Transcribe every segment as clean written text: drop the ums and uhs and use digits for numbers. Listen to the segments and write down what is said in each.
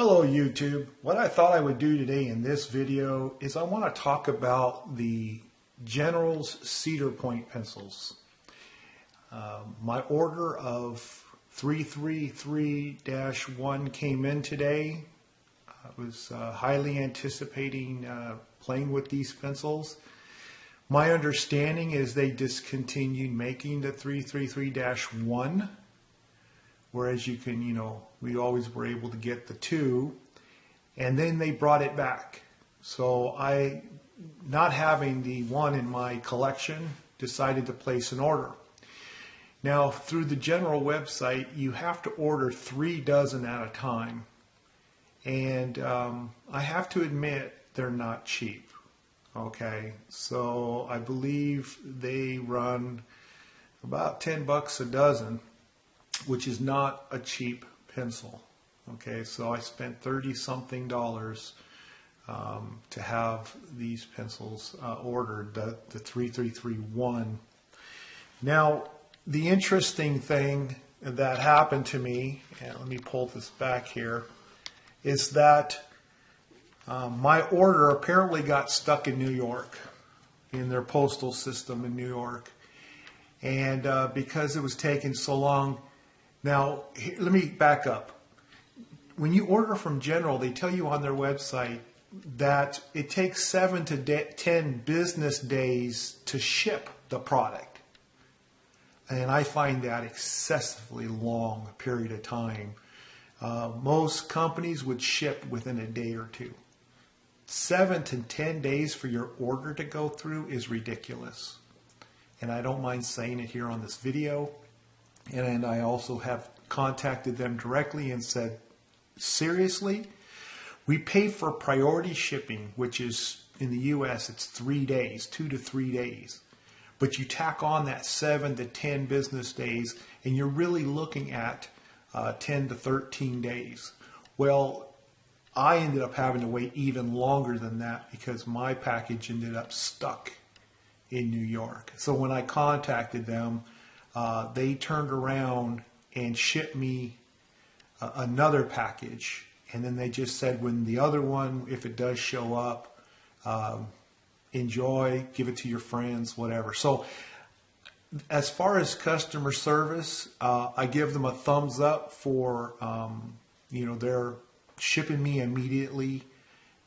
Hello YouTube. What I thought I would do today in this video is I want to talk about the General's Cedar Pointe pencils. My order of 333-1 came in today. I was highly anticipating playing with these pencils. My understanding is they discontinued making the 333-1. Whereas you can, we always were able to get the 2, and then they brought it back. So not having the 1 in my collection, decided to place an order. Now, through the General website, you have to order 3 dozen at a time. And I have to admit, they're not cheap. Okay, so I believe they run about 10 bucks a dozen, which is not a cheap pencil. Okay, so I spent $30-something to have these pencils ordered, the 333-1. Now, the interesting thing that happened to me, and let me pull this back here, is that my order apparently got stuck in New York, in their postal system in New York. And because it was taking so long. Now, let me back up. When you order from General, they tell you on their website that it takes 7 to 10 business days to ship the product. And I find that excessively long a period of time. Most companies would ship within a day or two. 7 to 10 days for your order to go through is ridiculous. And I don't mind saying it here on this video. And I also have contacted them directly and said, seriously, we pay for priority shipping, which is in the US, it's 3 days, 2 to 3 days. But you tack on that 7 to 10 business days, and you're really looking at 10 to 13 days. Well, I ended up having to wait even longer than that because my package ended up stuck in New York. So when I contacted them, they turned around and shipped me another package, and then they just said when the other one, if it does show up, enjoy, give it to your friends, whatever. So as far as customer service, I give them a thumbs up for they're shipping me immediately,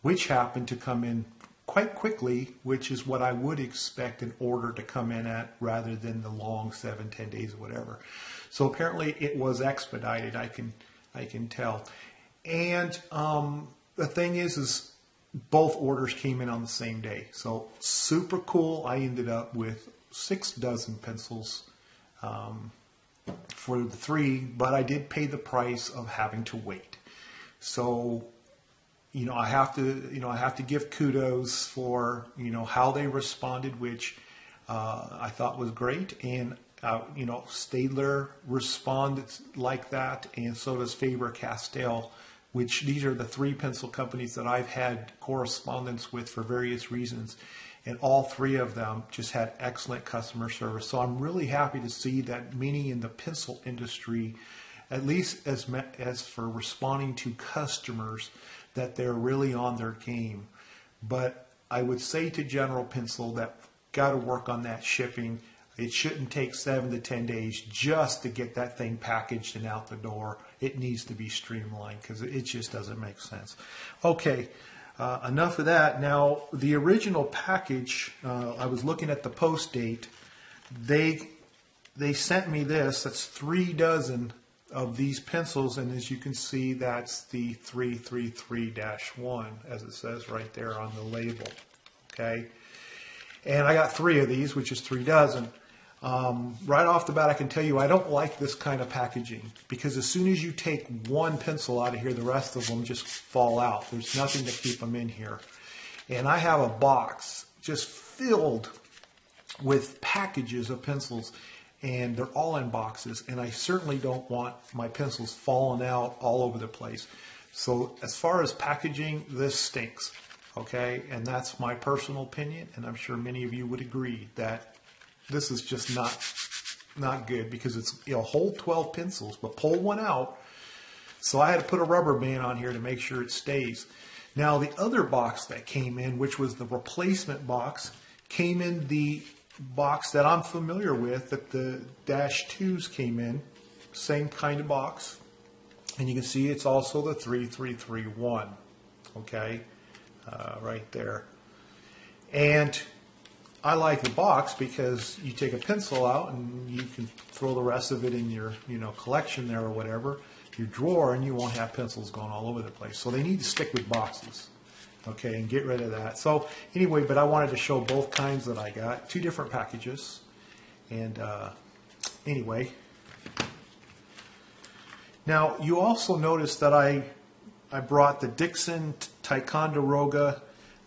which happened to come in quite quickly, which is what I would expect an order to come in at rather than the long 7-10 days or whatever. So apparently it was expedited, I can tell. And the thing is both orders came in on the same day. So super cool. I ended up with 6 dozen pencils for the 3, but I did pay the price of having to wait. So I have to give kudos for, how they responded, which I thought was great. And, Staedtler responded like that, and so does Faber-Castell, which these are the 3 pencil companies that I've had correspondence with for various reasons. And all 3 of them just had excellent customer service. So I'm really happy to see that many in the pencil industry, at least as for responding to customers, that they're really on their game. But I would say to General Pencil that got to work on that shipping. It shouldn't take 7 to 10 days just to get that thing packaged and out the door. It needs to be streamlined because it just doesn't make sense. Okay, enough of that. Now, the original package, I was looking at the post date. They sent me this. That's 3 dozen of these pencils, and as you can see, that's the 333-1, as it says right there on the label. Okay, and I got 3 of these, which is 3 dozen. Right off the bat, I can tell you I don't like this kind of packaging, because as soon as you take one pencil out of here, the rest of them just fall out. There's nothing to keep them in here. And I have a box just filled with packages of pencils, and they're all in boxes, and I certainly don't want my pencils falling out all over the place. So as far as packaging, this stinks, okay? And that's my personal opinion, and I'm sure many of you would agree that this is just not good, because it's a whole 12 pencils, but pull one out. So I had to put a rubber band on here to make sure it stays. Now the other box that came in, which was the replacement box, came in the box that I'm familiar with, that the -2s came in. Same kind of box. And you can see it's also the 3331, okay, right there. And I like the box because you take a pencil out and you can throw the rest of it in your, collection there or whatever, your drawer, and you won't have pencils going all over the place. So they need to stick with boxes, okay, and get rid of that. So anyway, but I wanted to show both kinds that I got, 2 different packages. And anyway, now you also notice that I brought the Dixon Ticonderoga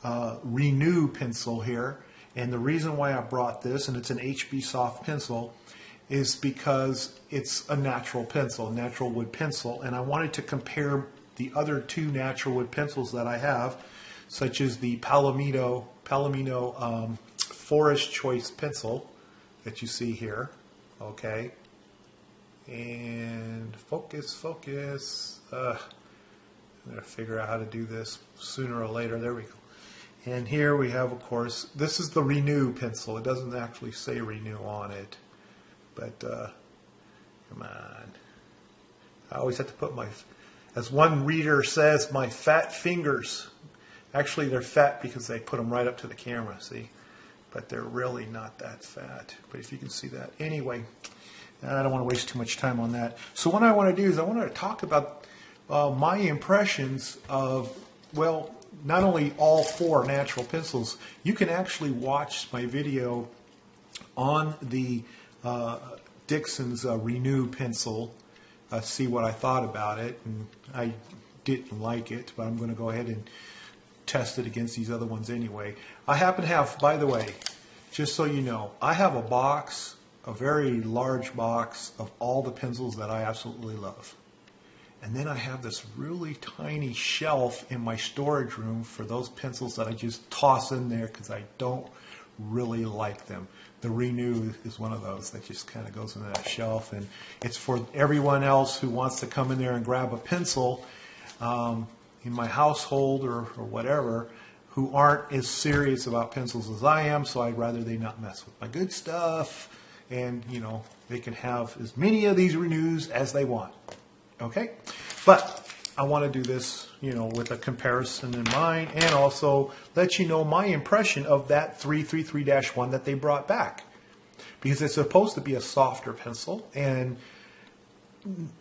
Renu Pencil here. And the reason why I brought this, and it's an HB soft pencil, is because it's a natural pencil, natural wood pencil, and I wanted to compare the other 2 natural wood pencils that I have, such as the Palomino ForestChoice pencil that you see here, okay, and focus, I'm going to figure out how to do this sooner or later. There we go. And here we have, of course, this is the Renu pencil. It doesn't actually say Renu on it, but come on. I always have to put my, as one reader says, my fat fingers. Actually, they're fat because they put them right up to the camera, see? But they're really not that fat. But if you can see that. Anyway, I don't want to waste too much time on that. So what I want to do is I want to talk about my impressions of, well, not only all 4 natural pencils. You can actually watch my video on the Dixon's Renu pencil, see what I thought about it, and I didn't like it, but I'm going to go ahead and test it against these other ones anyway. I happen to have, by the way, just so you know, I have a box, a very large box of all the pencils that I absolutely love. And then I have this really tiny shelf in my storage room for those pencils that I just toss in there because I don't really like them. The Renu is one of those that just kind of goes into that shelf, and it's for everyone else who wants to come in there and grab a pencil in my household or whatever, who aren't as serious about pencils as I am, so I'd rather they not mess with my good stuff, and they can have as many of these Renus as they want. Okay, but I want to do this, with a comparison in mind, and also let you know my impression of that 333-1 that they brought back, because it's supposed to be a softer pencil and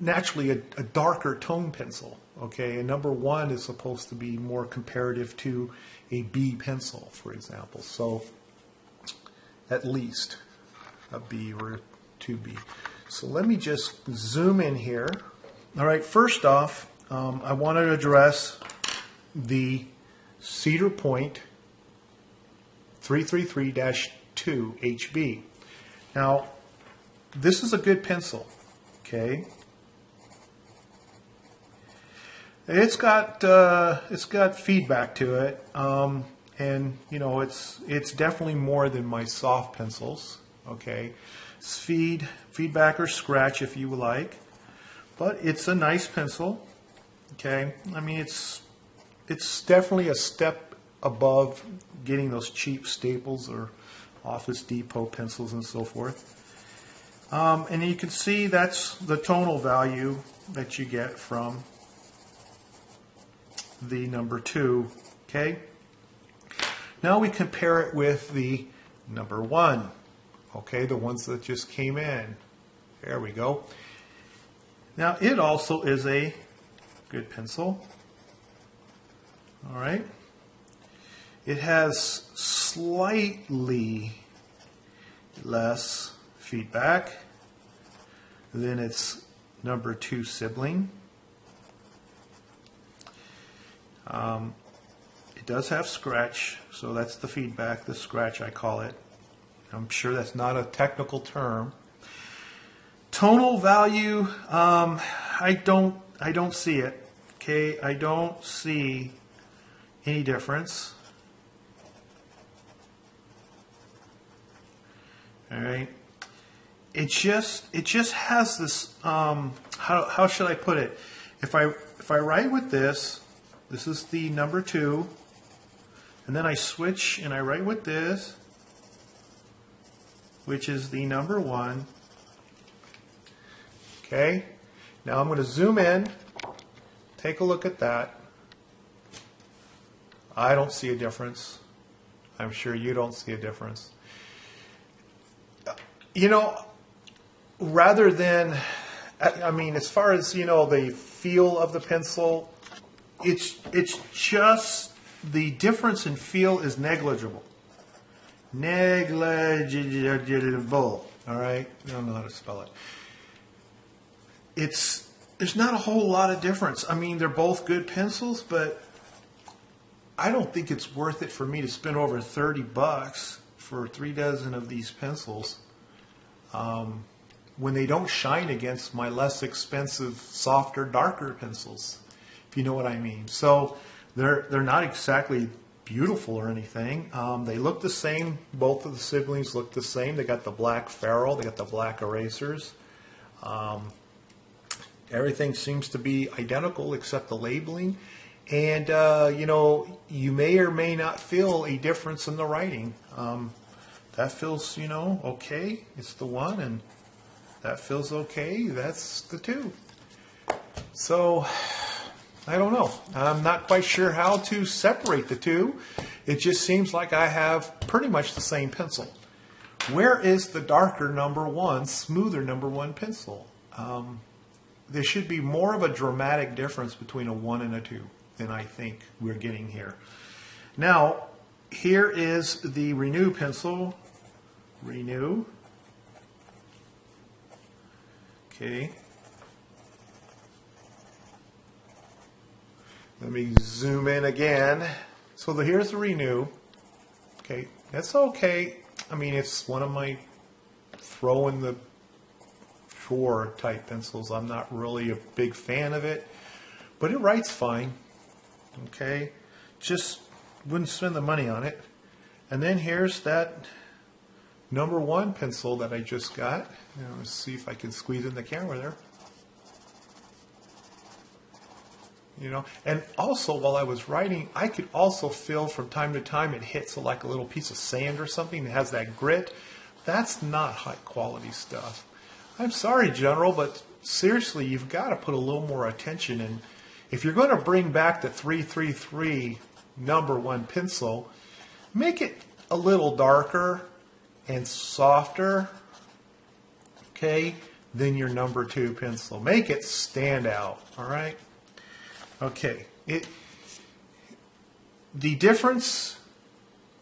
naturally a darker tone pencil. Okay, and number 1 is supposed to be more comparative to a B pencil, for example. So at least a B or a 2B. So let me just zoom in here. All right, first off, I want to address the Cedar Pointe 333-2 HB. Now, this is a good pencil, okay? It's got feedback to it, and it's definitely more than my soft pencils, okay? It's feedback or scratch if you like. But it's a nice pencil, okay? I mean, it's definitely a step above getting those cheap Staples or Office Depot pencils and so forth. And you can see that's the tonal value that you get from the number 2, okay? Now we compare it with the number 1, okay? The ones that just came in. There we go. Now, it also is a good pencil. All right. It has slightly less feedback than its number 2 sibling. It does have scratch, so that's the feedback, the scratch I call it. I'm sure that's not a technical term. Tonal value, I don't see it. Okay, I don't see any difference. All right, it just has this. How should I put it? if I write with this, this is the number 2, and then I switch and I write with this, which is the number 1. Okay, now I'm going to zoom in, take a look at that. I don't see a difference. I'm sure you don't see a difference. You know, rather than, I mean, as far as, you know, the feel of the pencil, it's just, the difference in feel is negligible. Negligible. All right? I don't know how to spell it. There's not a whole lot of difference. I mean, they're both good pencils, but I don't think it's worth it for me to spend over $30 for 3 dozen of these pencils when they don't shine against my less expensive, softer, darker pencils, if you know what I mean. So they're not exactly beautiful or anything. They look the same. Both of the siblings look the same. They got the black ferrule. They got the black erasers. Everything seems to be identical except the labeling. And, you know, you may or may not feel a difference in the writing. That feels, you know, okay. It's the 1, and that feels okay. That's the 2. So, I don't know. I'm not quite sure how to separate the 2. It just seems like I have pretty much the same pencil. Where is the darker number 1, smoother number 1 pencil? There should be more of a dramatic difference between a 1 and a 2 than I think we're getting here. Now, here is the Renu pencil. Renu. Okay. Let me zoom in again. So here's the Renu. Okay, that's okay. I mean, it's one of my throw in the chore type pencils. I'm not really a big fan of it, but it writes fine. Okay, just wouldn't spend the money on it. And then here's that number 1 pencil that I just got. Let's see if I can squeeze in the camera there. You know, and also while I was writing, I could also feel from time to time it hits like a little piece of sand or something that has that grit. That's not high quality stuff. I'm sorry, General, but seriously, you've got to put a little more attention in. If you're going to bring back the 333 number 1 pencil, make it a little darker and softer, okay, than your number 2 pencil. Make it stand out, all right? Okay, the difference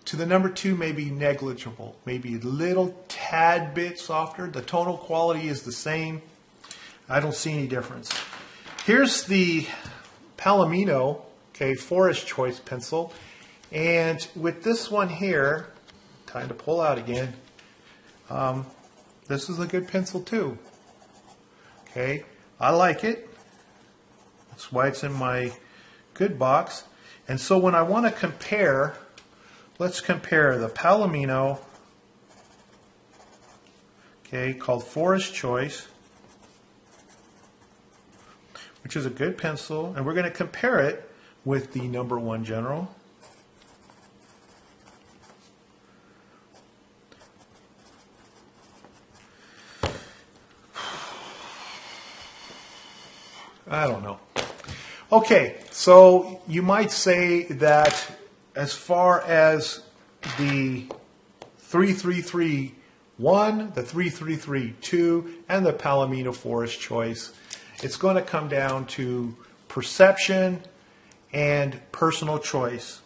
to the number 2 may be negligible, maybe a little tad bit softer. The tonal quality is the same. I don't see any difference. Here's the Palomino, okay, ForestChoice pencil, and with this one here, time to pull out again. This is a good pencil too. Okay, I like it. That's why it's in my good box. And so when I want to compare, let's compare the Palomino, okay, called ForestChoice, which is a good pencil, and we're going to compare it with the number 1 General. I don't know. Okay, so you might say that as far as the 333-1, the 333-2, and the Palomino ForestChoice, it's going to come down to perception and personal choice.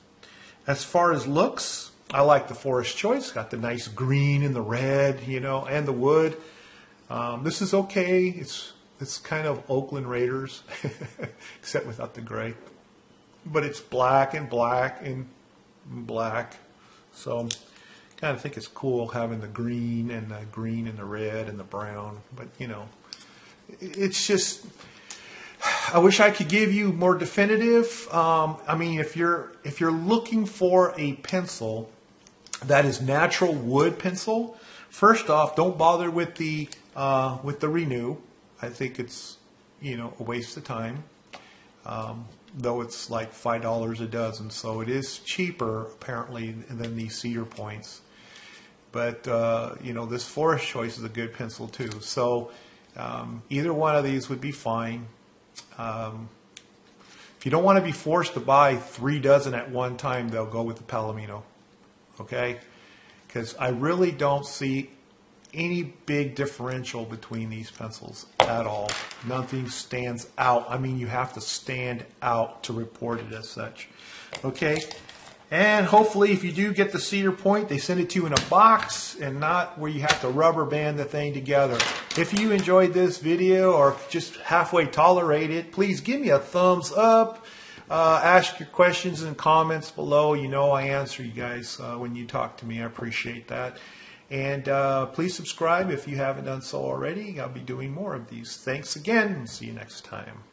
As far as looks, I like the ForestChoice. Got the nice green and the red, you know, and the wood. This is okay. It's kind of Oakland Raiders, except without the gray. But it's black and black and black. So kind of think it's cool having the green and the red and the brown. But, you know, it's just, I wish I could give you more definitive. I mean, if you're looking for a pencil that is natural wood pencil, first off, don't bother with the Renu. I think it's, you know, a waste of time. though it's like $5 a dozen. So it is cheaper apparently than these Cedar Points. But you know, this Forest Choice is a good pencil too. So either one of these would be fine. If you don't want to be forced to buy 3 dozen at one time, they'll go with the Palomino. Okay? Because I really don't see any big differential between these pencils at all. Nothing stands out. I mean, you have to stand out to report it as such. Okay? And hopefully if you do get the Cedar Point, they send it to you in a box and not where you have to rubber band the thing together. If you enjoyed this video or just halfway tolerate it, please give me a thumbs up. Ask your questions and comments below. You know I answer you guys when you talk to me. I appreciate that. And please subscribe if you haven't done so already. I'll be doing more of these. Thanks again. See you next time.